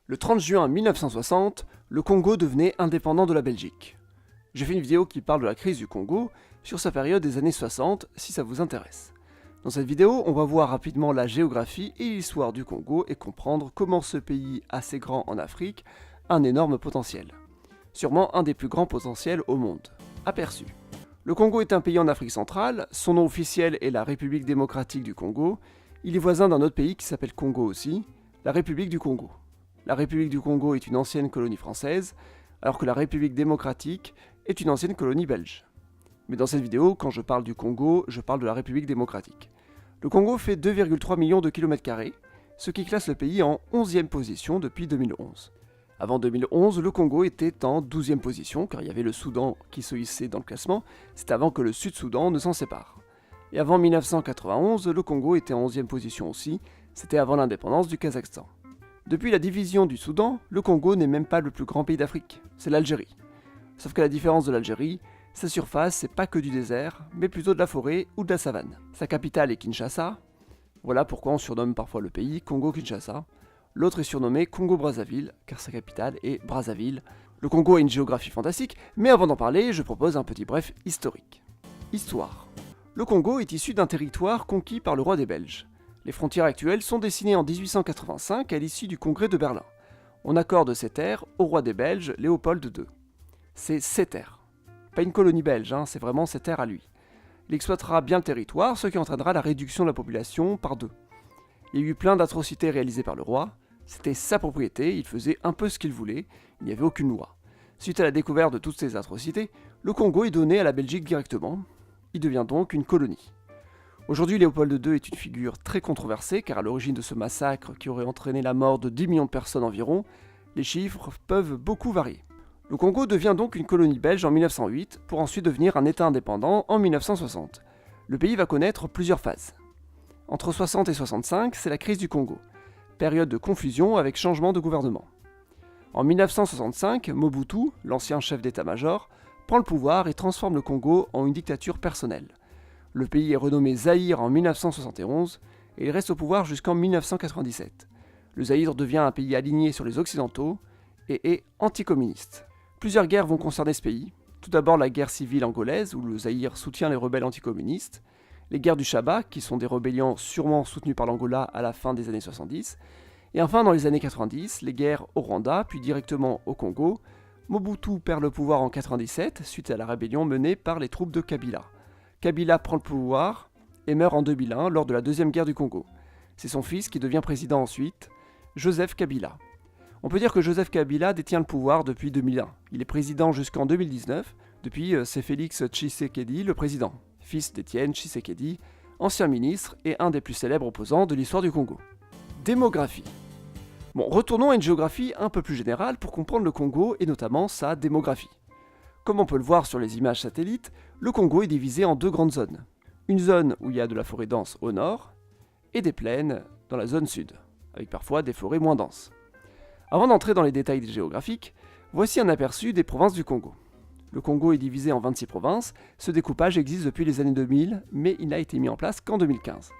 Le 30 juin 1960, le Congo devenait indépendant de la Belgique. J'ai fait une vidéo qui parle de la crise du Congo sur sa période des années 60 si ça vous intéresse. Dans cette vidéo, on va voir rapidement la géographie et l'histoire du Congo et comprendre comment ce pays assez grand en Afrique a un énorme potentiel. Sûrement un des plus grands potentiels au monde. Aperçu. Le Congo est un pays en Afrique centrale, son nom officiel est la République démocratique du Congo. Il est voisin d'un autre pays qui s'appelle Congo aussi, la République du Congo. La République du Congo est une ancienne colonie française, alors que la République démocratique est une ancienne colonie belge. Mais dans cette vidéo, quand je parle du Congo, je parle de la République démocratique. Le Congo fait 2,3 millions de km², ce qui classe le pays en 11e position depuis 2011. Avant 2011, le Congo était en 12e position, car il y avait le Soudan qui se hissait dans le classement, c'est avant que le Sud-Soudan ne s'en sépare. Et avant 1991, le Congo était en 11e position aussi, c'était avant l'indépendance du Kazakhstan. Depuis la division du Soudan, le Congo n'est même pas le plus grand pays d'Afrique, c'est l'Algérie. Sauf qu'à la différence de l'Algérie, sa surface c'est pas que du désert, mais plutôt de la forêt ou de la savane. Sa capitale est Kinshasa, voilà pourquoi on surnomme parfois le pays Congo-Kinshasa. L'autre est surnommé Congo-Brazzaville, car sa capitale est Brazzaville. Le Congo a une géographie fantastique, mais avant d'en parler, je propose un petit bref historique. Histoire. Le Congo est issu d'un territoire conquis par le roi des Belges. Les frontières actuelles sont dessinées en 1885 à l'issue du congrès de Berlin. On accorde ces terres au roi des Belges, Léopold II. C'est ses terres. Pas une colonie belge, c'est vraiment ses terres à lui. Il exploitera bien le territoire, ce qui entraînera la réduction de la population par 2. Il y a eu plein d'atrocités réalisées par le roi. C'était sa propriété, il faisait un peu ce qu'il voulait, il n'y avait aucune loi. Suite à la découverte de toutes ces atrocités, le Congo est donné à la Belgique directement. Il devient donc une colonie. Aujourd'hui, Léopold II est une figure très controversée car à l'origine de ce massacre qui aurait entraîné la mort de 10 millions de personnes environ, les chiffres peuvent beaucoup varier. Le Congo devient donc une colonie belge en 1908 pour ensuite devenir un État indépendant en 1960. Le pays va connaître plusieurs phases. Entre 60 et 65, c'est la crise du Congo, période de confusion avec changement de gouvernement. En 1965, Mobutu, l'ancien chef d'état-major, prend le pouvoir et transforme le Congo en une dictature personnelle. Le pays est renommé Zaïre en 1971 et il reste au pouvoir jusqu'en 1997. Le Zaïre devient un pays aligné sur les Occidentaux et est anticommuniste. Plusieurs guerres vont concerner ce pays. Tout d'abord la guerre civile angolaise où le Zaïre soutient les rebelles anticommunistes, les guerres du Chaba qui sont des rébellions sûrement soutenues par l'Angola à la fin des années 70, et enfin dans les années 90, les guerres au Rwanda puis directement au Congo. Mobutu perd le pouvoir en 97 suite à la rébellion menée par les troupes de Kabila. Kabila prend le pouvoir et meurt en 2001 lors de la deuxième guerre du Congo. C'est son fils qui devient président ensuite, Joseph Kabila. On peut dire que Joseph Kabila détient le pouvoir depuis 2001. Il est président jusqu'en 2019. Depuis, c'est Félix Tshisekedi, le président, fils d'Étienne Tshisekedi, ancien ministre et un des plus célèbres opposants de l'histoire du Congo. Démographie. Bon, retournons à une géographie un peu plus générale pour comprendre le Congo et notamment sa démographie. Comme on peut le voir sur les images satellites, le Congo est divisé en deux grandes zones. Une zone où il y a de la forêt dense au nord et des plaines dans la zone sud, avec parfois des forêts moins denses. Avant d'entrer dans les détails géographiques, voici un aperçu des provinces du Congo. Le Congo est divisé en 26 provinces, ce découpage existe depuis les années 2000, mais il n'a été mis en place qu'en 2015.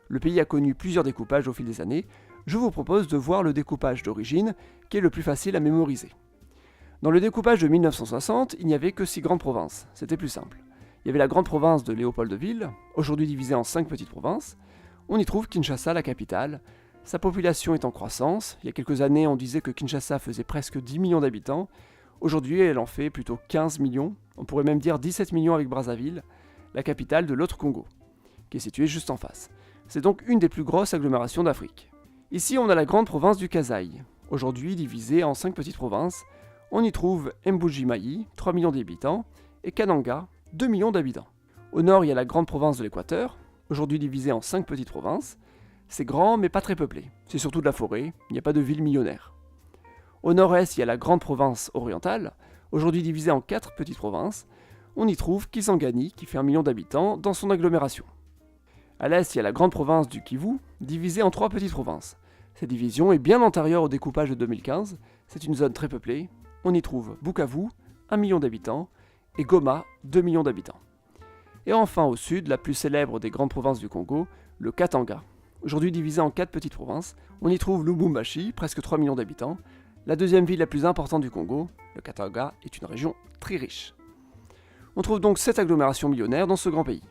Le pays a connu plusieurs découpages au fil des années, je vous propose de voir le découpage d'origine, qui est le plus facile à mémoriser. Dans le découpage de 1960, il n'y avait que 6 grandes provinces, c'était plus simple. Il y avait la grande province de Léopoldville, aujourd'hui divisée en 5 petites provinces. On y trouve Kinshasa, la capitale. Sa population est en croissance. Il y a quelques années, on disait que Kinshasa faisait presque 10 millions d'habitants. Aujourd'hui, elle en fait plutôt 15 millions. On pourrait même dire 17 millions avec Brazzaville, la capitale de l'autre Congo, qui est située juste en face. C'est donc une des plus grosses agglomérations d'Afrique. Ici, on a la grande province du Kasaï, aujourd'hui divisée en 5 petites provinces. On y trouve Mbuji-Mayi, 3 millions d'habitants, et Kananga, 2 millions d'habitants. Au nord, il y a la grande province de l'Équateur, aujourd'hui divisée en 5 petites provinces. C'est grand, mais pas très peuplé. C'est surtout de la forêt, il n'y a pas de ville millionnaire. Au nord-est, il y a la grande province orientale, aujourd'hui divisée en 4 petites provinces. On y trouve Kisangani, qui fait 1 million d'habitants, dans son agglomération. À l'est, il y a la grande province du Kivu, divisée en 3 petites provinces. Cette division est bien antérieure au découpage de 2015, c'est une zone très peuplée. On y trouve Bukavu, 1 million d'habitants, et Goma, 2 millions d'habitants. Et enfin au sud, la plus célèbre des grandes provinces du Congo, le Katanga. aujourd'hui divisée en 4 petites provinces. On y trouve Lubumbashi, presque 3 millions d'habitants. La deuxième ville la plus importante du Congo, le Katanga, est une région très riche. On trouve donc 7 agglomérations millionnaires dans ce grand pays.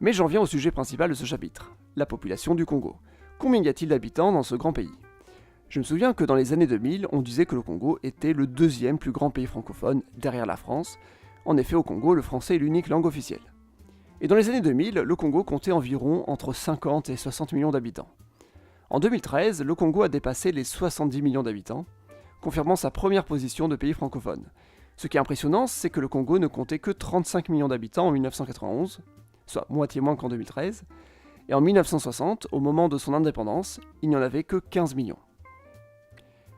Mais j'en viens au sujet principal de ce chapitre, la population du Congo. Combien y a-t-il d'habitants dans ce grand pays ? Je me souviens que dans les années 2000, on disait que le Congo était le deuxième plus grand pays francophone derrière la France. En effet, au Congo, le français est l'unique langue officielle. Et dans les années 2000, le Congo comptait environ entre 50 et 60 millions d'habitants. En 2013, le Congo a dépassé les 70 millions d'habitants, confirmant sa première position de pays francophone. Ce qui est impressionnant, c'est que le Congo ne comptait que 35 millions d'habitants en 1991, soit moitié moins qu'en 2013, et en 1960, au moment de son indépendance, il n'y en avait que 15 millions.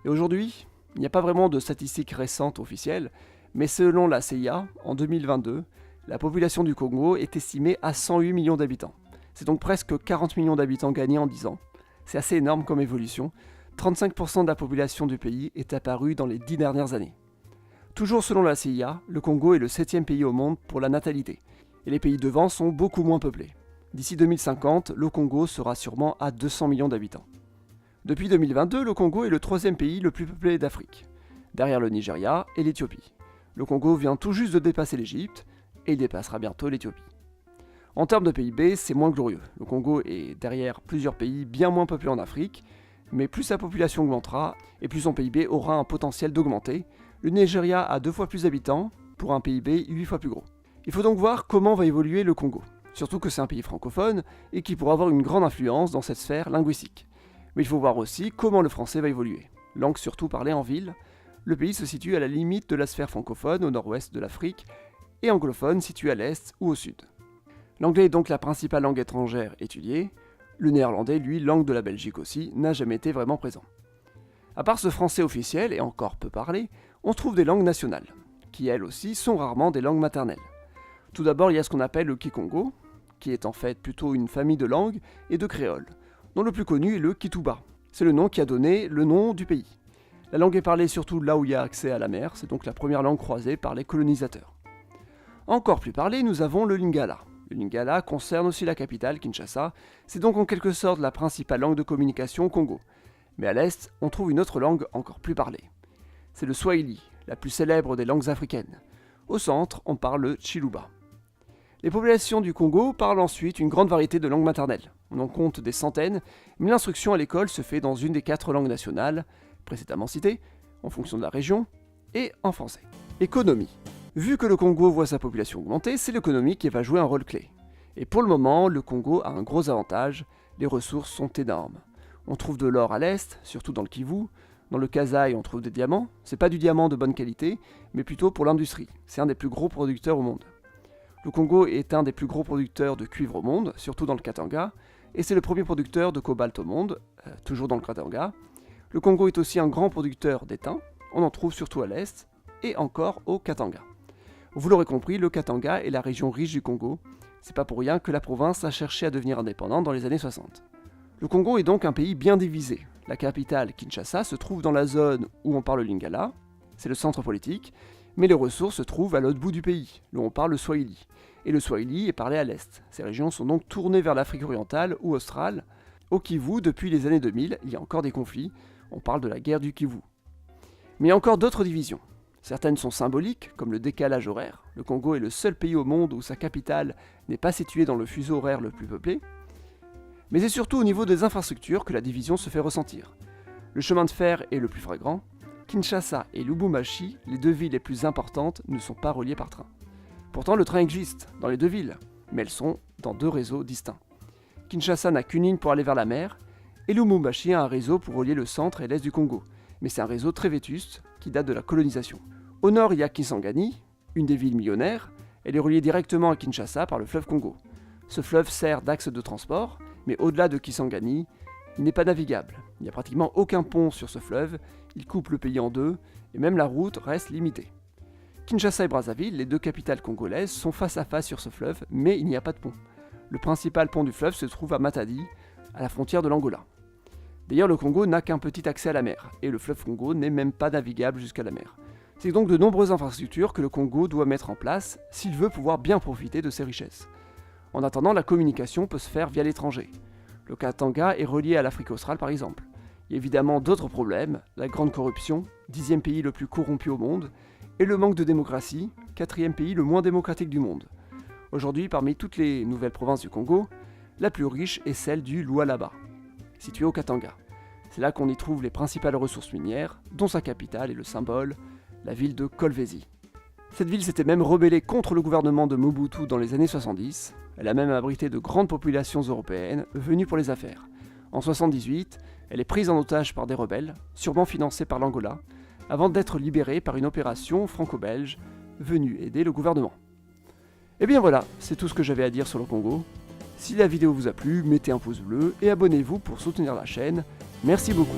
Et aujourd'hui, il n'y a pas vraiment de statistiques récentes officielles, mais selon la CIA, en 2022, la population du Congo est estimée à 108 millions d'habitants. C'est donc presque 40 millions d'habitants gagnés en 10 ans. C'est assez énorme comme évolution. 35% de la population du pays est apparue dans les 10 dernières années. Toujours selon la CIA, le Congo est le 7e pays au monde pour la natalité, et les pays devant sont beaucoup moins peuplés. D'ici 2050, le Congo sera sûrement à 200 millions d'habitants. Depuis 2022, le Congo est le 3e pays le plus peuplé d'Afrique, derrière le Nigeria et l'Éthiopie. Le Congo vient tout juste de dépasser l'Égypte, et il dépassera bientôt l'Éthiopie. En termes de PIB, c'est moins glorieux. Le Congo est derrière plusieurs pays bien moins peuplés en Afrique, mais plus sa population augmentera, et plus son PIB aura un potentiel d'augmenter. Le Nigeria a 2 fois plus d'habitants, pour un PIB 8 fois plus gros. Il faut donc voir comment va évoluer le Congo, surtout que c'est un pays francophone, et qui pourra avoir une grande influence dans cette sphère linguistique. Mais il faut voir aussi comment le français va évoluer. Langue surtout parlée en ville, le pays se situe à la limite de la sphère francophone au nord-ouest de l'Afrique, et anglophone situé à l'est ou au sud. L'anglais est donc la principale langue étrangère étudiée. Le néerlandais, lui, langue de la Belgique aussi, n'a jamais été vraiment présent. À part ce français officiel, et encore peu parlé, on trouve des langues nationales, qui elles aussi sont rarement des langues maternelles. Tout d'abord, il y a ce qu'on appelle le Kikongo, qui est en fait plutôt une famille de langues et de créoles, dont le plus connu est le Kituba. C'est le nom qui a donné le nom du pays. La langue est parlée surtout là où il y a accès à la mer, c'est donc la première langue croisée par les colonisateurs. Encore plus parlé, nous avons le Lingala. Le Lingala concerne aussi la capitale, Kinshasa, c'est donc en quelque sorte la principale langue de communication au Congo. Mais à l'est, on trouve une autre langue encore plus parlée. C'est le Swahili, la plus célèbre des langues africaines. Au centre, on parle le Chiluba. Les populations du Congo parlent ensuite une grande variété de langues maternelles. On en compte des centaines, mais l'instruction à l'école se fait dans une des 4 langues nationales, précédemment citées, en fonction de la région, et en français. Économie. Vu que le Congo voit sa population augmenter, c'est l'économie qui va jouer un rôle clé. Et pour le moment, le Congo a un gros avantage, les ressources sont énormes. On trouve de l'or à l'est, surtout dans le Kivu. Dans le Kasaï, on trouve des diamants. C'est pas du diamant de bonne qualité, mais plutôt pour l'industrie. C'est un des plus gros producteurs au monde. Le Congo est un des plus gros producteurs de cuivre au monde, surtout dans le Katanga, et c'est le premier producteur de cobalt au monde, toujours dans le Katanga. Le Congo est aussi un grand producteur d'étain, on en trouve surtout à l'est, et encore au Katanga. Vous l'aurez compris, le Katanga est la région riche du Congo. C'est pas pour rien que la province a cherché à devenir indépendante dans les années 60. Le Congo est donc un pays bien divisé. La capitale, Kinshasa, se trouve dans la zone où on parle le Lingala, c'est le centre politique, mais les ressources se trouvent à l'autre bout du pays, où on parle le Swahili. Et le Swahili est parlé à l'est. Ces régions sont donc tournées vers l'Afrique orientale ou australe. Au Kivu, depuis les années 2000, il y a encore des conflits. On parle de la guerre du Kivu. Mais il y a encore d'autres divisions. Certaines sont symboliques, comme le décalage horaire. Le Congo est le seul pays au monde où sa capitale n'est pas située dans le fuseau horaire le plus peuplé. Mais c'est surtout au niveau des infrastructures que la division se fait ressentir. Le chemin de fer est le plus flagrant. Kinshasa et Lubumbashi, les 2 villes les plus importantes, ne sont pas reliées par train. Pourtant, le train existe dans les 2 villes, mais elles sont dans 2 réseaux distincts. Kinshasa n'a qu'une ligne pour aller vers la mer, et Lubumbashi a un réseau pour relier le centre et l'est du Congo. Mais c'est un réseau très vétuste qui date de la colonisation. Au nord, il y a Kisangani, une des villes millionnaires. Elle est reliée directement à Kinshasa par le fleuve Congo. Ce fleuve sert d'axe de transport, mais au-delà de Kisangani, il n'est pas navigable. Il n'y a pratiquement aucun pont sur ce fleuve, il coupe le pays en 2, et même la route reste limitée. Kinshasa et Brazzaville, les 2 capitales congolaises, sont face à face sur ce fleuve, mais il n'y a pas de pont. Le principal pont du fleuve se trouve à Matadi, à la frontière de l'Angola. D'ailleurs, le Congo n'a qu'un petit accès à la mer, et le fleuve Congo n'est même pas navigable jusqu'à la mer. C'est donc de nombreuses infrastructures que le Congo doit mettre en place s'il veut pouvoir bien profiter de ses richesses. En attendant, la communication peut se faire via l'étranger. Le Katanga est relié à l'Afrique australe par exemple. Il y a évidemment d'autres problèmes, la grande corruption, 10e pays le plus corrompu au monde, et le manque de démocratie, 4e pays le moins démocratique du monde. Aujourd'hui, parmi toutes les nouvelles provinces du Congo, la plus riche est celle du Lualaba, située au Katanga. C'est là qu'on y trouve les principales ressources minières, dont sa capitale et le symbole, la ville de Kolwezi. Cette ville s'était même rebellée contre le gouvernement de Mobutu dans les années 70. Elle a même abrité de grandes populations européennes venues pour les affaires. En 78, elle est prise en otage par des rebelles, sûrement financés par l'Angola, avant d'être libérée par une opération franco-belge venue aider le gouvernement. Et bien voilà, c'est tout ce que j'avais à dire sur le Congo. Si la vidéo vous a plu, mettez un pouce bleu et abonnez-vous pour soutenir la chaîne. Merci beaucoup.